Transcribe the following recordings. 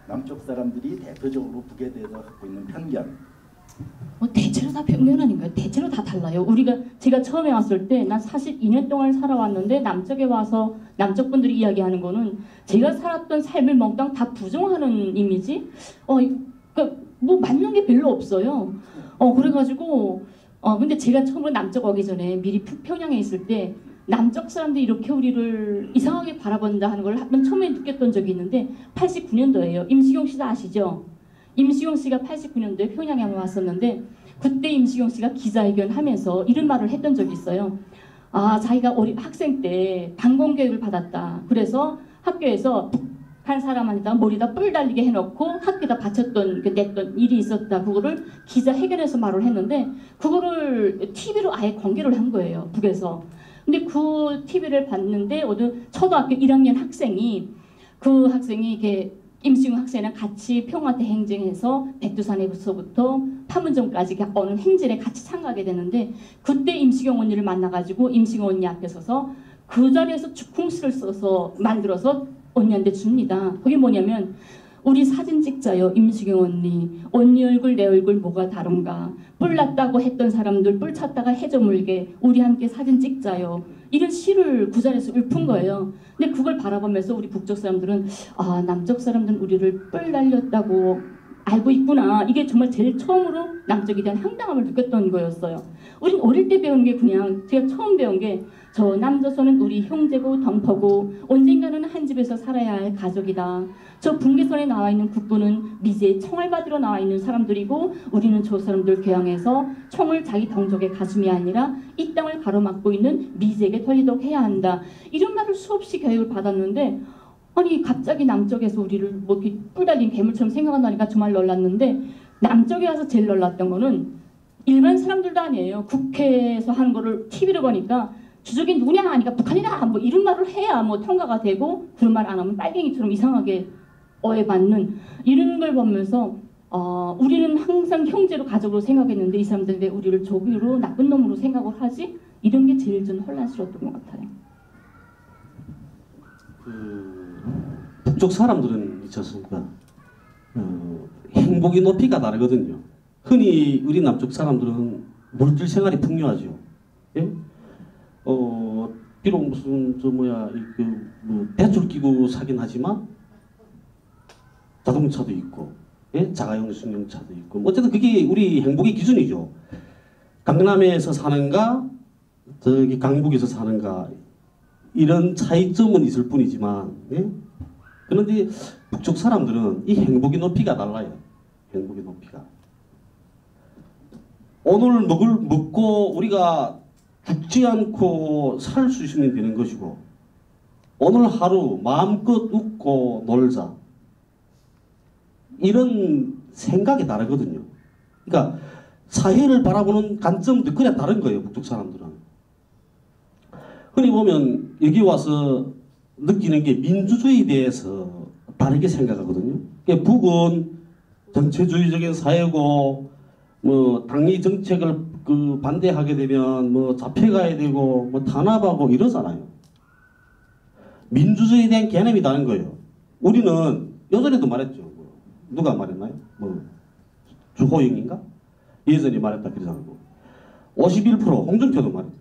남쪽 사람들이 대표적으로 북에 대해서 갖고 있는 편견. 대체로 다 편견 아닌가요? 대체로 다 달라요. 제가 처음에 왔을 때 난 42년 동안 살아왔는데 남쪽에 와서 남쪽 분들이 이야기하는 거는 제가 살았던 삶을 몽땅 다 부정하는 이미지? 뭐 맞는 게 별로 없어요. 그래가지고 근데 제가 처음으로 남쪽 오기 전에 미리 평양에 있을 때 남쪽 사람들이 이렇게 우리를 이상하게 바라본다 하는 걸 한번 처음에 느꼈던 적이 있는데 89년도예요. 임시경 씨도 아시죠? 임시경 씨가 89년도에 평양에 한번 왔었는데 그때 임시경 씨가 기자회견 하면서 이런 말을 했던 적이 있어요. 자기가 학생 때 방공교육을 받았다. 그래서 학교에서 한 사람한테 머리다 뿔 달리게 해놓고 학교에다 바쳤던 냈던 일이 있었다. 그거를 기자회견에서 말을 했는데 그거를 TV로 아예 공개를 한 거예요. 북에서. 근데 그 TV를 봤는데 초등학교 1학년 학생이 이렇게 임시경 학생이랑 같이 평화대 행정해서 백두산에서부터 판문점까지 오는 행진에 같이 참가하게 되는데 그때 임시경 언니를 만나가지고 임시경 언니 앞에 서서 그 자리에서 주콩스를 써서 만들어서 언니한테 줍니다. 그게 뭐냐면 우리 사진 찍자요. 임시경 언니 얼굴 내 얼굴 뭐가 다른가. 뿔 났다고 했던 사람들 뿔 찼다가 해저 물게 우리 함께 사진 찍자요. 이런 시를 그 자리에서 읊은 거예요. 근데 그걸 바라보면서 우리 북쪽 사람들은 남쪽 사람들은 우리를 뿔 날렸다고 알고 있구나. 이게 정말 제일 처음으로 남쪽에 대한 황당함을 느꼈던 거였어요. 우린 어릴 때 배운 게 그냥 제가 처음 배운 게 저 남조선은 우리 형제고 덤퍼고 언젠가는 한 집에서 살아야 할 가족이다. 저 분계선에 나와 있는 국부는 미제에 총알 받으러 나와 있는 사람들이고 우리는 저 사람들 교양해서 총을 자기 동족의 가슴이 아니라 이 땅을 가로막고 있는 미제에게 돌리도록 해야 한다. 이런 말을 수없이 교육을 받았는데 아니 갑자기 남쪽에서 우리를 뭐 이렇게 뿔 달린 괴물처럼 생각한다니까 정말 놀랐는데 남쪽에 와서 제일 놀랐던 거는 일반 사람들도 아니에요. 국회에서 하는 거를 TV로 보니까 주적이 누구냐 하니까 북한이다 뭐 이런 말을 해야 뭐 통과가 되고 그런 말 안 하면 빨갱이처럼 이상하게 오해받는 이런 걸 보면서 우리는 항상 형제로 가족으로 생각했는데 이 사람들이 왜 우리를 적으로 나쁜 놈으로 생각을 하지? 이런 게 제일 좀 혼란스러웠던 것 같아요. 북쪽 사람들은 있지 않습니까? 행복의 높이가 다르거든요. 흔히 우리 남쪽 사람들은 물질 생활이 풍요하죠. 예? 비록 무슨 대출 끼고 사긴 하지만 자동차도 있고, 예? 자가용 승용차도 있고, 어쨌든 그게 우리 행복의 기준이죠. 강남에서 사는가, 저기 강북에서 사는가 이런 차이점은 있을 뿐이지만, 예? 그런데 북쪽 사람들은 이 행복의 높이가 달라요. 행복의 높이가. 오늘 먹고 우리가 죽지 않고 살 수 있으면 되는 것이고 오늘 하루 마음껏 웃고 놀자 이런 생각이 다르거든요. 그러니까 사회를 바라보는 관점도 그냥 다른 거예요. 북쪽 사람들은. 흔히 보면 여기 와서 느끼는 게 민주주의에 대해서 다르게 생각하거든요. 그러니까 북은 전체주의적인 사회고 뭐 당리 정책을 반대하게 되면 뭐 잡혀가야 되고 뭐 탄압하고 이러잖아요. 민주주의에 대한 개념이 다른 거예요. 우리는 예전에도 말했죠. 누가 말했나요? 뭐 주호영인가? 예전에 말했다 그러잖아요. 51% 홍준표도 말했죠.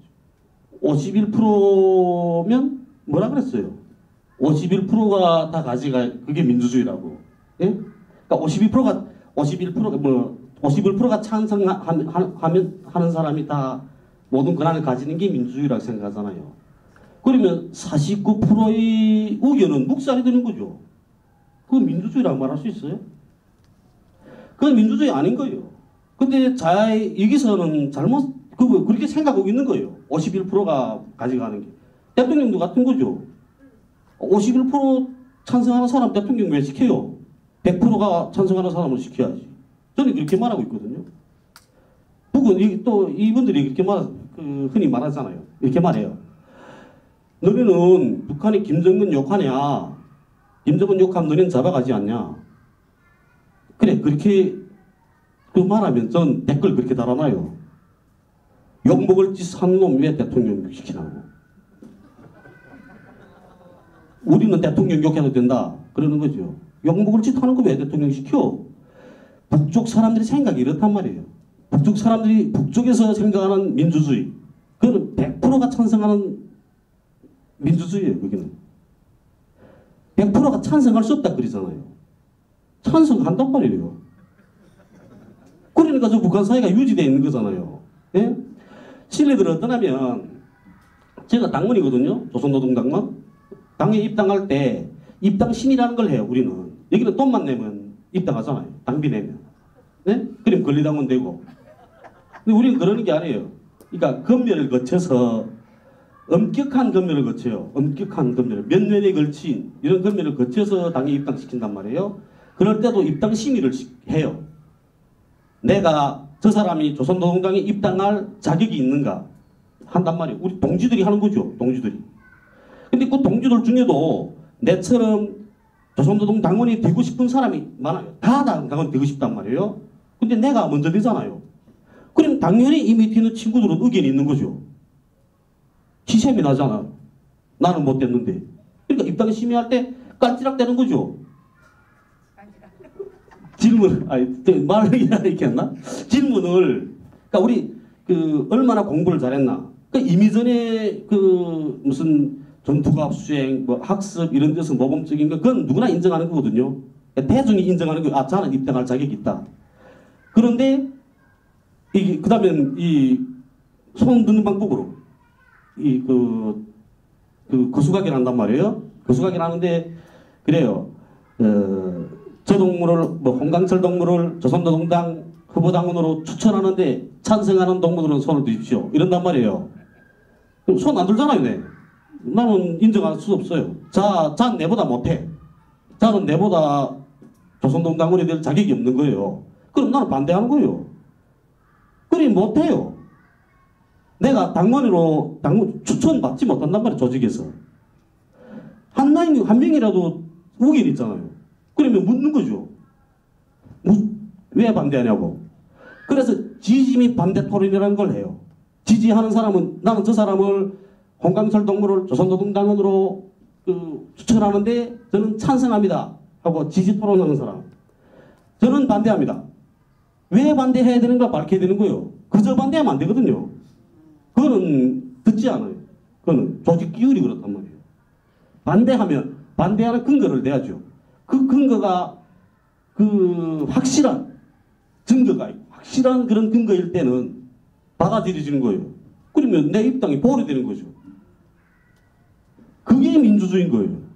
51%면 뭐라 그랬어요? 51%가 다 가져가 그게 민주주의라고. 예? 그러니까 51%가 찬성하는 사람이 다 모든 권한을 가지는 게 민주주의라고 생각하잖아요. 그러면 49%의 의견은 묵살이 되는 거죠. 그건 민주주의라고 말할 수 있어요? 그건 민주주의 아닌 거예요. 근데 여기서는 그렇게 생각하고 있는 거예요. 51%가 가져가는 게. 대통령도 같은 거죠. 51% 찬성하는 사람 대통령 왜 시켜요? 100%가 찬성하는 사람을 시켜야지. 저는 그렇게 말하고 있거든요. 북은 또 이분들이 그렇게 흔히 말하잖아요. 이렇게 말해요. 너네는 북한이 김정은 욕하냐? 김정은 욕하면 너네는 잡아가지 않냐? 그래 그렇게 말하면 전 댓글 그렇게 달아놔요. 욕먹을 짓 하는 놈 왜 대통령 시키냐고. 우리는 대통령 욕해도 된다 그러는 거죠. 욕먹을 짓 하는 거 왜 대통령 시켜? 북쪽 사람들이 생각이 이렇단 말이에요. 북쪽 사람들이 북쪽에서 생각하는 민주주의, 그거는 100%가 찬성하는 민주주의예요. 거기는 100%가 찬성할 수 없다 그러잖아요. 찬성한단 말이에요. 그러니까 저 북한 사회가 유지되어 있는 거잖아요. 예? 실례들 어떠냐면 제가 당원이거든요. 조선노동당원. 당에 입당할 때 입당신이라는 걸 해요. 우리는 여기는 돈만 내면 입당하잖아요. 당비 내면. 네? 그럼 권리당원 되고. 근데 우리는 그러는 게 아니에요. 그러니까 검열을 거쳐서 엄격한 검열을 거쳐요. 엄격한 검열. 몇 년에 걸친 이런 검열을 거쳐서 당에 입당시킨단 말이에요. 그럴 때도 입당 심의를 해요. 내가 저 사람이 조선노동당에 입당할 자격이 있는가 한단 말이에요. 우리 동지들이 하는 거죠. 동지들이. 근데 그 동지들 중에도 내처럼 조선노동 당원이 되고 싶은 사람이 많아요. 다 당원 되고 싶단 말이에요. 근데 내가 먼저 되잖아요. 그럼 당연히 이 밑에 있는 친구들은 의견이 있는 거죠. 시샘이 나잖아. 나는 못 됐는데. 그러니까 입당 심의할 때 깔찌락 되는 거죠. 질문, 말을 이렇게 했나? 질문을, 그러니까 우리 얼마나 공부를 잘했나? 그러니까 이미 전에 무슨 전투갑 수행, 뭐 학습 이런 데서 모범적인 거 그건 누구나 인정하는 거거든요. 그러니까 대중이 인정하는 거, 아, 저는 입당할 자격이 있다. 그런데 이게 그다음에 이 손 드는 방법으로 거수각을 한단 말이에요. 거수각을 하는데 그래요. 저 동물을 뭐 홍강철 동물을 조선노동당 후보당원으로 추천하는데 찬성하는 동물들은 손을 드십시오. 이런단 말이에요. 그럼 손 안 들잖아요, 네. 나는 인정할 수 없어요. 자, 내보다 못해. 자는 내보다 조선노동당원이 될 자격이 없는 거예요. 그럼 나는 반대하는 거예요. 그리 못해요. 내가 당원 추천받지 못한단 말이에요. 조직에서. 한 명이라도 의견이 있잖아요. 그러면 묻는 거죠. 왜 반대하냐고. 그래서 지지 및 반대 토론이라는 걸 해요. 지지하는 사람은 나는 저 사람을 홍강철 동물을 조선노동당원으로 추천하는데 저는 찬성합니다 하고 지지 토론하는 사람. 저는 반대합니다. 왜 반대해야 되는가 밝혀야 되는 거예요. 그저 반대하면 안 되거든요. 그거는 듣지 않아요. 그거는 조직 기율이 그렇단 말이에요. 반대하면 반대하는 근거를 내야죠. 그 근거가 확실한 증거가 있고 확실한 그런 근거일 때는 받아들여지는 거예요. 그러면 내 입당이 보류되는 거죠. 그게 민주주의인 거예요.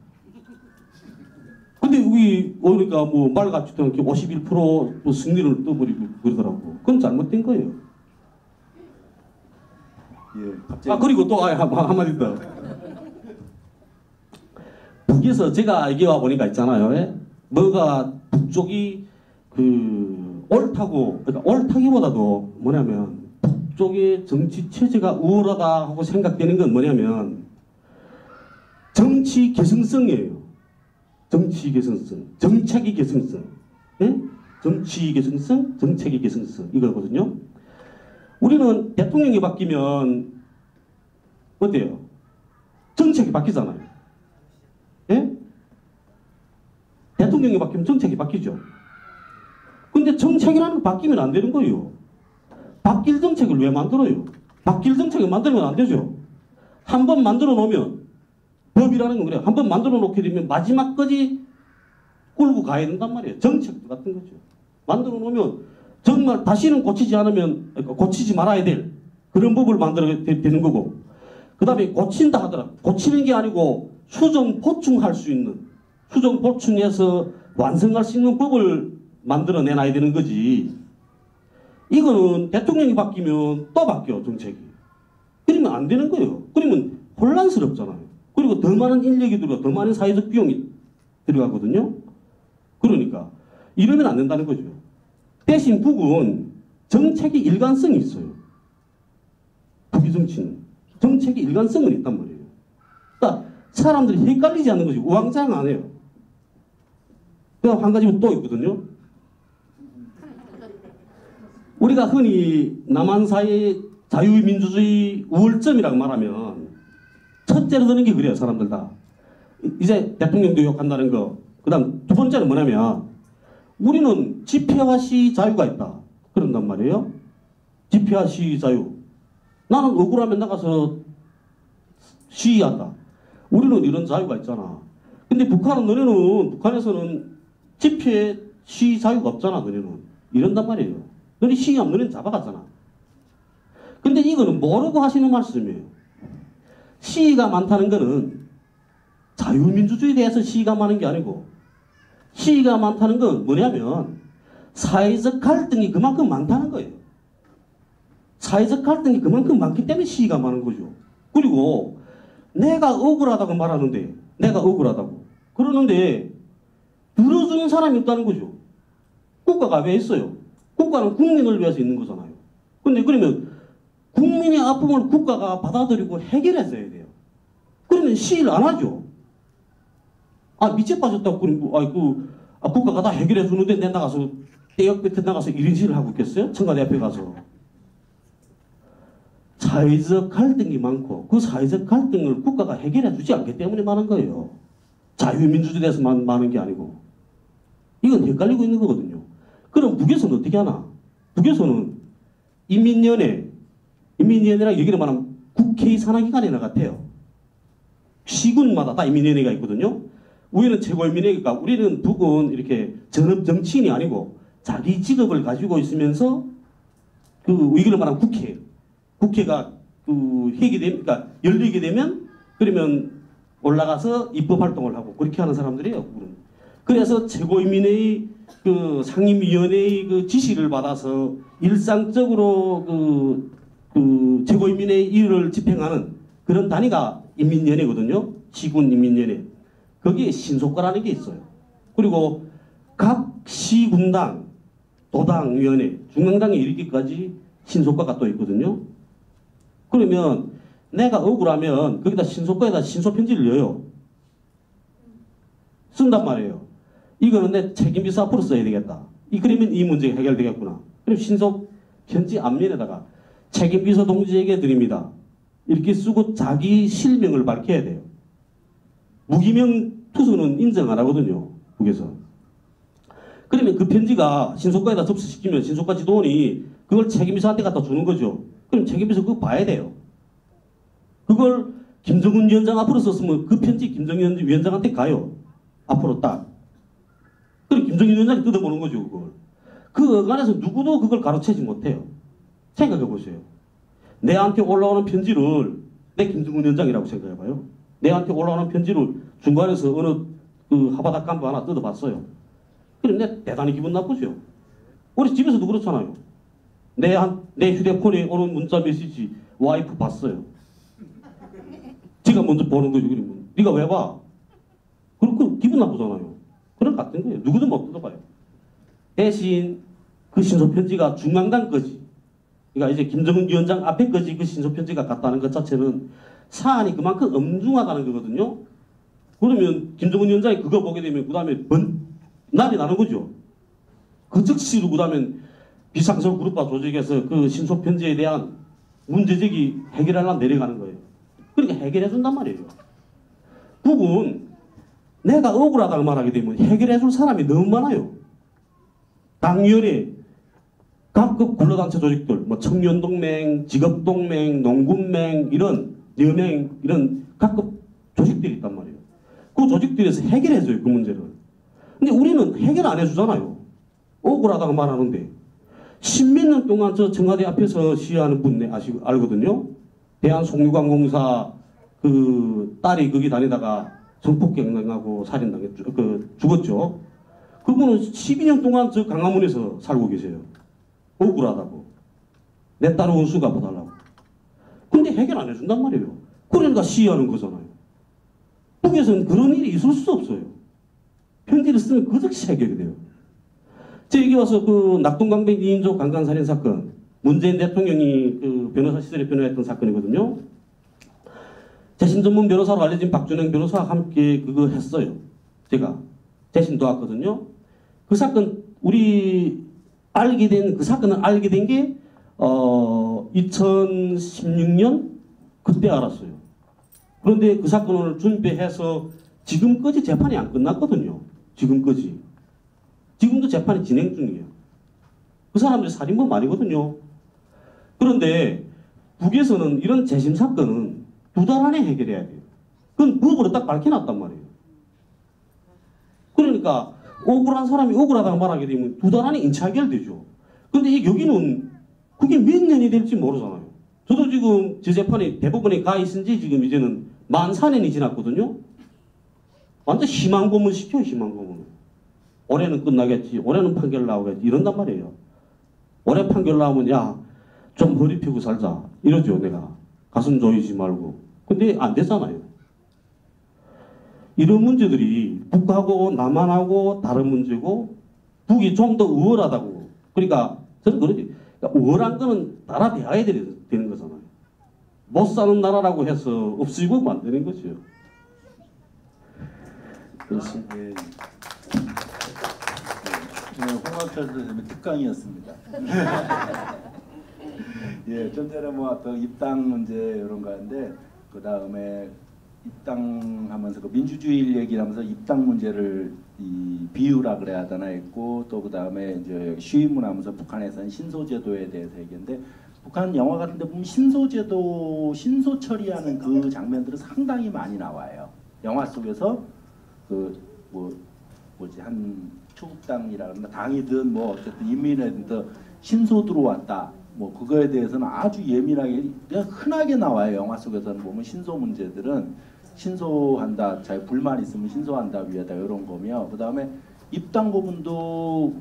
근데 우리 그러니까 뭐 말 같지도 않게 51% 승리를 떠버리고 그러더라고. 그건 잘못된 거예요. 예, 갑자기 그리고 또 한마디 더. 북에서 제가 여기 와 보니까 있잖아요. 예? 뭐가 북쪽이 옳다고, 그러니까 옳다기보다도 뭐냐면 북쪽의 정치 체제가 우월하다 하고 생각되는 건 뭐냐면 정치 개성성이에요. 정치 개성성, 정책의 개성성, 예? 정치 개성성, 정책의 개성성 이거거든요. 우리는 대통령이 바뀌면 어때요? 정책이 바뀌잖아요. 예? 대통령이 바뀌면 정책이 바뀌죠. 근데 정책이라는 거 바뀌면 안 되는 거예요. 바뀔 정책을 왜 만들어요? 바뀔 정책을 만들면 안 되죠. 한 번 만들어 놓으면 법이라는 건 그래요. 한 번 만들어 놓게 되면 마지막까지 끌고 가야 된단 말이에요. 정책도 같은 거죠. 만들어 놓으면 정말 다시는 고치지 않으면 고치지 말아야 될 그런 법을 만들어야 되는 거고, 그 다음에 고친다 하더라도 고치는 게 아니고 수정 보충할 수 있는, 수정 보충해서 완성할 수 있는 법을 만들어내놔야 되는 거지. 이거는 대통령이 바뀌면 또 바뀌어 정책이. 그러면 안 되는 거예요. 그러면 혼란스럽잖아요. 그리고 더 많은 인력이 들어가, 더 많은 사회적 비용이 들어가거든요. 그러니까 이러면 안 된다는 거죠. 대신 북은 정책의 일관성이 있어요. 북의 정치는 정책의 일관성은 있단 말이에요. 그러니까 사람들이 헷갈리지 않는 거지 우왕좌왕 안 해요. 그다음 한 가지 또 있거든요. 우리가 흔히 남한 사회의 자유민주주의 우월점이라고 말하면 첫째로 드는 게 그래요. 사람들 다. 이제 대통령도 욕한다는 거. 그 다음 두 번째는 뭐냐면 우리는 집회와 시위 자유가 있다. 그런단 말이에요. 집회와 시위 자유. 나는 억울하면 나가서 시위한다. 우리는 이런 자유가 있잖아. 근데 북한에서는 집회 시위 자유가 없잖아. 너네는. 이런단 말이에요. 너네 시위하면 너네는 잡아갔잖아. 근데 이거는 모르고 하시는 말씀이에요. 시위가 많다는 거는 자유민주주의에 대해서 시위가 많은 게 아니고 시위가 많다는 건 뭐냐면 사회적 갈등이 그만큼 많다는 거예요. 사회적 갈등이 그만큼 많기 때문에 시위가 많은 거죠. 그리고 내가 억울하다고 말하는데 내가 억울하다고 그러는데 들어주는 사람이 없다는 거죠. 국가가 왜 있어요? 국가는 국민을 위해서 있는 거잖아요. 근데 그러면 국민의 아픔을 국가가 받아들이고 해결해줘야 돼요. 그러면 시위를 안 하죠. 아, 미쳐 빠졌다고, 국가가 다 해결해 주는데 내 나가서, 떼역 뱉어 나가서 이런 짓을 하고 있겠어요? 청와대 앞에 가서. 사회적 갈등이 많고, 그 사회적 갈등을 국가가 해결해 주지 않기 때문에 많은 거예요. 자유민주주의에 대해서만 많은 게 아니고. 이건 헷갈리고 있는 거거든요. 그럼 북에서는 어떻게 하나? 북에서는 인민위원회라 여기를 말하면 국회의 산하기관이나 같아요. 시군마다 다 인민위원회가 있거든요. 우리는 최고인민회니까 우리는 북은 이렇게 전업 정치인이 아니고 자기 직업을 가지고 있으면서 그 여기를 말하면 국회가 그러니까 열리게 되면 그러면 올라가서 입법 활동을 하고 그렇게 하는 사람들이에요. 그래서 최고인민회의 그 상임위원회의 그 지시를 받아서 일상적으로 그 최고인민회의 일을 집행하는 그런 단위가 인민위원회거든요. 시군 인민위원회. 거기에 신속과라는 게 있어요. 그리고 각 시군당, 도당위원회, 중앙당에 이르기까지 신속과가 또 있거든요. 그러면 내가 억울하면 거기다 신속과에다 신속편지를 넣어요. 쓴단 말이에요. 이거는 내 책임비서 앞으로 써야 되겠다. 그러면 이 문제가 해결되겠구나. 그럼 신속편지 앞면에다가 책임비서 동지에게 드립니다. 이렇게 쓰고 자기 실명을 밝혀야 돼요. 무기명 투수는 인정 안 하거든요. 북에서. 그러면 그 편지가 신속과에다 접수시키면 신속과 지도원이 그걸 책임비서한테 갖다 주는 거죠. 그럼 책임비서 그거 봐야 돼요. 그걸 김정은 위원장 앞으로 썼으면 그 편지 김정은 위원장한테 가요. 앞으로 딱. 그럼 김정은 위원장이 뜯어보는 거죠. 그걸. 그 어간에서 누구도 그걸 가로채지 못해요. 생각해 보세요. 내한테 올라오는 편지를 내 김정은 위원장이라고 생각해봐요. 내한테 올라오는 편지를 중간에서 어느 그 하바닥 간부 하나 뜯어봤어요. 그럼 내 대단히 기분 나쁘죠. 우리 집에서도 그렇잖아요. 내 휴대폰에 오는 문자 메시지 와이프 봤어요. 지가 먼저 보는 거죠. 그러면 네가 왜 봐? 그럼 기분 나쁘잖아요. 그런 것 같은 거예요. 누구도 못 뜯어봐요. 대신 그 신속편지가 중앙당 거지. 그러니까 이제 김정은 위원장 앞에 거지 그 신속편지가 갔다는 것 자체는 사안이 그만큼 엄중하다는 거거든요. 그러면 김정은 위원장이 그거 보게 되면 그 다음에 난리 나는 거죠. 그 즉시로 그 다음에 비상설 그룹화 조직에서 그 신속편지에 대한 문제제기 해결하려고 내려가는 거예요. 그러니까 해결해 준단 말이에요. 북은 내가 억울하다고 말하게 되면 해결해 줄 사람이 너무 많아요. 당위원회, 각급 근로단체 조직들, 뭐 청년동맹, 직업동맹, 농군맹, 이런 여맹, 이런 각급 조직들이 있단 말이에요. 그 조직들에서 해결해줘요, 그 문제를. 근데 우리는 해결 안 해주잖아요. 억울하다고 말하는데. 십몇 년 동안 저 청와대 앞에서 시위하는 분 알거든요. 대한송유관공사 그 딸이 거기 다니다가 성폭행당하고 살인당했죠. 죽었죠. 그분은 12년 동안 저 강화문에서 살고 계세요. 억울하다고. 내 딸 원수 갚아달라고. 근데 해결 안 해준단 말이에요. 그러니까 시위하는 거잖아요. 북에서는 그런 일이 있을 수 없어요. 편지를 쓰면 그 즉시 해결이 돼요. 제가 여기 와서 그 낙동강변 2인조 강간살인 사건, 문재인 대통령이 그 변호사 시절에 변호했던 사건이거든요. 재신 전문 변호사로 알려진 박준영 변호사와 함께 그거 했어요. 제가 재신 도왔거든요. 그 사건 그 사건을 알게 된 게 2016년 그때 알았어요. 그런데 그 사건을 준비해서 지금까지 재판이 안 끝났거든요. 지금까지. 지금도 재판이 진행 중이에요. 그 사람들이 살인범 아니거든요. 그런데 북에서는 이런 재심 사건은 2달 안에 해결해야 돼요. 그건 법으로 딱 밝혀놨단 말이에요. 그러니까 억울한 사람이 억울하다고 말하게 되면 2달 안에 인차 해결되죠. 근데 여기는 그게 몇 년이 될지 모르잖아요. 저도 지금 제 재판이 대법원에 가 있은 지 지금 이제는 만 4년이 지났거든요. 완전 희망고문 시켜요, 희망고문. 올해는 끝나겠지, 올해는 판결 나오겠지, 이런단 말이에요. 올해 판결 나오면, 야, 좀 허리 펴고 살자. 이러죠, 내가. 가슴 조이지 말고. 근데 안 되잖아요. 이런 문제들이 북하고 남한하고 다른 문제고, 북이 좀 더 우월하다고. 그러니까, 저는 그러지. 그러니까 우월한 거는 나라 대화해야 되는 거잖아요. 못 사는 나라라고 해서 없애고 만드는 거죠. 그렇습니다. 예. 오늘 홍학철 선생님의 특강이었습니다. 예, 좀 전에 뭐 또 입당 문제 이런 거 하는데 그 다음에 입당하면서 그 민주주의 얘기를 하면서 입당 문제를 이 비유라 그래야 되나 했고 또 그 다음에 이제 시위문 하면서 북한에서는 신소제도에 대해서 얘기했는데 북한 영화 같은 데 보면 신소제도 신소 처리하는 그 장면들은 상당히 많이 나와요. 영화 속에서 그 뭐지 한 초국당이라든가 당이든 뭐 어쨌든 인민회든 신소 들어왔다. 뭐 그거에 대해서는 아주 예민하게 그냥 흔하게 나와요. 영화 속에서는 보면 신소 문제들은 신소한다. 자기 불만 있으면 신소한다 위에다 이런 거며 그 다음에 입당 부분도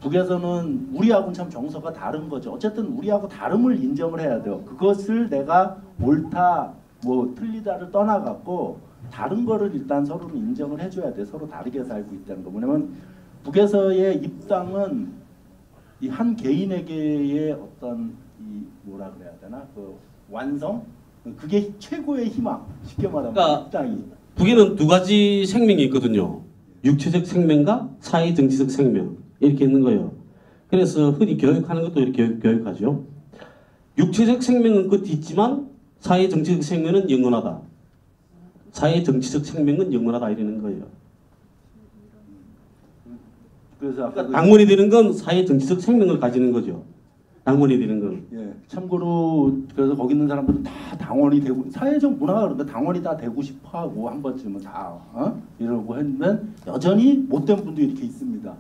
북에서는 우리하고는 참 정서가 다른 거죠. 어쨌든 우리하고 다름을 인정을 해야 돼요. 그것을 내가 옳다 뭐 틀리다를 떠나갖고 다른 거를 일단 서로는 인정을 해줘야 돼. 서로 다르게 살고 있다는 거. 뭐냐면 북에서의 입당은 이 한 개인에게의 어떤 이 뭐라 그래야 되나 그 완성 그게 최고의 희망. 쉽게 말하면 그러니까 입당이. 북에는 2가지 생명이 있거든요. 육체적 생명과 사회 정치적 생명 이렇게 있는 거예요. 그래서 흔히 교육하는 것도 이렇게 교육하죠. 육체적 생명은 끝이 있지만 사회 정치적 생명은 영원하다. 사회 정치적 생명은 영원하다 이러는 거예요. 그래서 아까 그러니까 당원이 되는 건 사회 정치적 생명을 가지는 거죠. 당원이 되는 건. 예, 참고로 그래서 거기 있는 사람들은 다 당원이 되고 사회적 문화가 그런데 당원이 다 되고 싶어하고 한 번쯤은 다 이러고 했는데 여전히 못된 분도 이렇게 있습니다.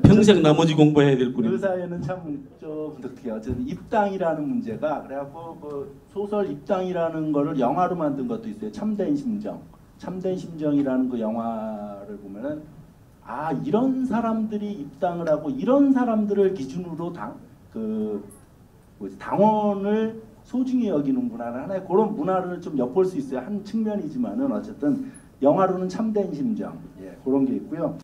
평생 나머지 공부해야 될 그 뿐입니다. 사회는 참 좀 어떻게 어쨌든 입당이라는 문제가 그래갖고 그 소설 입당이라는 거를 영화로 만든 것도 있어요. 참된 심정. 참된 심정이라는 그 영화를 보면은 아 이런 사람들이 입당을 하고 이런 사람들을 기준으로 당원을 소중히 여기는구나 하나의 그런 문화를 좀 엿볼 수 있어요. 한 측면이지만은 어쨌든 영화로는 참된 심정 그런 게 있고요.